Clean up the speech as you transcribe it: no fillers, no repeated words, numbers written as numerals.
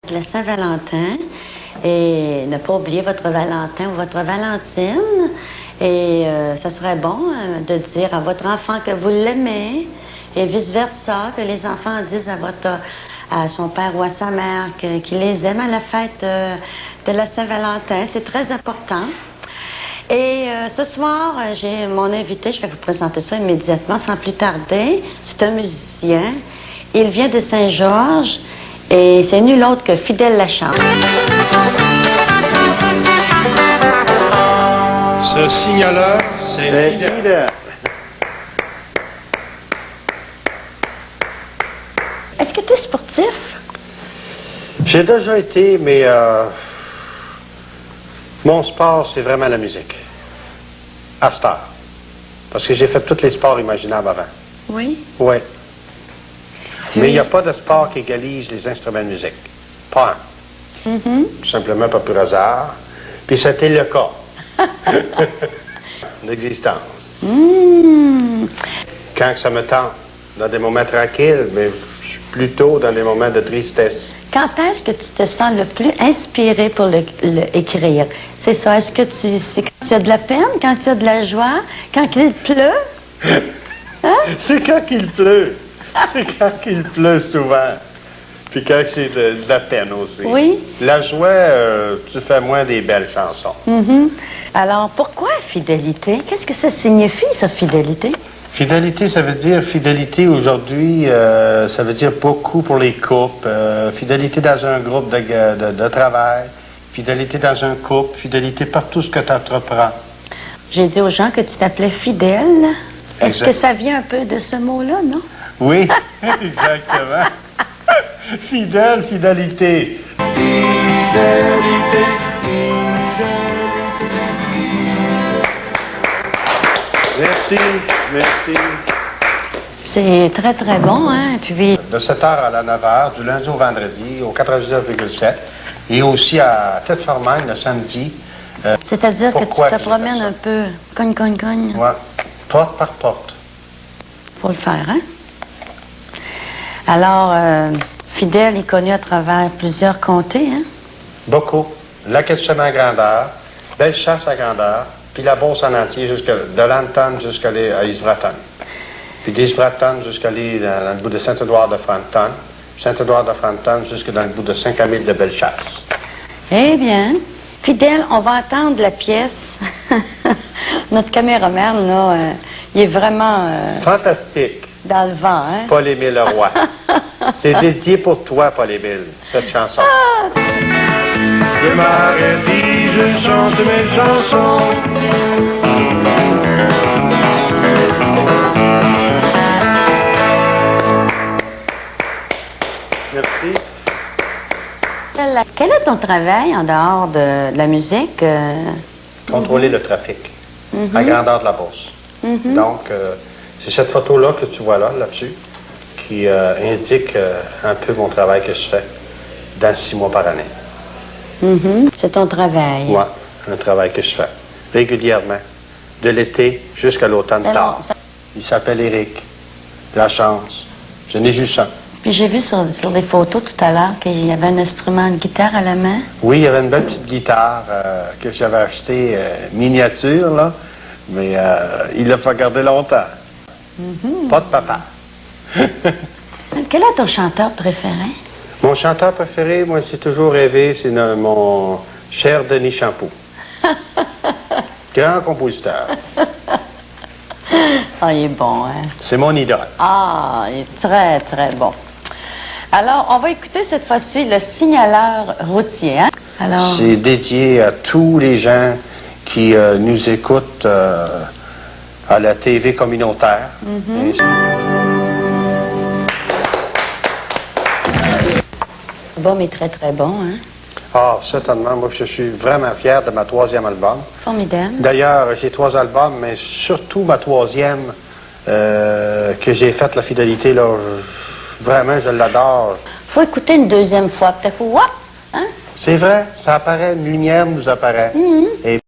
La Saint-Valentin, et ne pas oublier votre Valentin ou votre Valentine. Et ça serait bon de dire à votre enfant que vous l'aimez et vice-versa, que les enfants disent à son père ou à sa mère qu'ils les aiment à la fête de la Saint-Valentin. C'est très important. Et ce soir, j'ai mon invité, je vais vous présenter ça immédiatement, sans plus tarder. C'est un musicien. Il vient de Saint-Georges et c'est nul autre que Fidèle Lachance. Ce signaleur, c'est Fidèle. Est-ce que tu es sportif? J'ai déjà été, mais mon sport, c'est vraiment la musique. À cette heure. Parce que j'ai fait tous les sports imaginables avant. Oui. Oui. Mais il n'y a pas de sport qui égalise les instruments de musique. Pas un. Tout simplement pas pur hasard. Puis c'était le cas. D'existence. Quand ça me tente, dans des moments tranquilles, mais je suis plutôt dans des moments de tristesse. Quand est-ce que tu te sens le plus inspiré pour écrire? C'est ça. Est-ce que c'est quand tu as de la peine, quand tu as de la joie, quand il pleut? Hein? C'est quand il pleut. C'est quand il pleut souvent. Puis quand c'est de la peine aussi. Oui. La joie, tu fais moins des belles chansons. Alors, pourquoi fidélité? Qu'est-ce que ça signifie, ça, fidélité? Fidélité, ça veut dire fidélité aujourd'hui, ça veut dire beaucoup pour les couples. Fidélité dans un groupe de travail, fidélité dans un couple, fidélité par tout ce que tu entreprends. J'ai dit aux gens que tu t'appelais Fidèle. Est-ce Exact. que ça vient un peu de ce mot-là, non? Oui, exactement. Fidèle, fidélité. Fidélité. Merci, merci. C'est très, très bon, hein? Puis, De 7h à la 9h, du lundi au vendredi, au 99,7. Et aussi à Tête-Formagne, le samedi. c'est-à-dire que tu Pourquoi te que j'ai promènes fait ça? un peu, cogne, cogne, cogne. Ouais, porte par porte. Faut le faire, hein? Alors, Fidèle est connu à travers plusieurs comtés, hein? Beaucoup. Lac-Etchemin à grandeur, Bellechasse à grandeur, puis la Beauce en entier, de Lanton jusqu'à Isbratton. Puis d'Isbratton jusqu'à aller dans le bout de Saint-Édouard-de-Frampton, Saint-Édouard-de-Frampton jusque dans le bout de Saint-Camille de Bellechasse. Eh bien, Fidèle, on va entendre la pièce. Notre caméraman, là, il est vraiment Fantastique. dans le vent, hein? Paul-Émile Leroy. C'est dédié pour toi, Paul-Émile, cette chanson. Je m'arrête et je chante mes chansons. Merci. Quel est ton travail en dehors de la musique? Contrôler le trafic à grandeur de la Beauce. Donc, c'est cette photo-là que tu vois là-dessus, qui indique un peu mon travail que je fais dans 6 mois par année. C'est ton travail. Moi, un travail que je fais régulièrement, de l'été jusqu'à l'automne tard. Il s'appelle Éric Lachance. Je n'ai juste un. Puis j'ai vu sur des photos tout à l'heure qu'il y avait un instrument de guitare à la main. Oui, il y avait une belle petite guitare que j'avais achetée miniature, là, mais il l'a pas gardé longtemps. Pas de papa. Quel est ton chanteur préféré? Mon chanteur préféré, moi, j'ai toujours rêvé, c'est mon cher Denis Champoux. Grand compositeur. Ah, il est bon, hein? C'est mon idole. Ah, il est très, très bon. Alors, on va écouter cette fois-ci le signaleur routier, hein? Alors, C'est dédié à tous les gens qui nous écoutent à la TV communautaire. Et l'album est très, très bon, hein? Ah, certainement, moi, je suis vraiment fier de ma 3e album. Formidable. D'ailleurs, j'ai 3 albums, mais surtout ma 3e que j'ai faite, La Fidélité, là, vraiment, je l'adore. Faut écouter une deuxième fois, peut-être. Wouah! Hein? C'est vrai, ça apparaît, une lumière nous apparaît. Et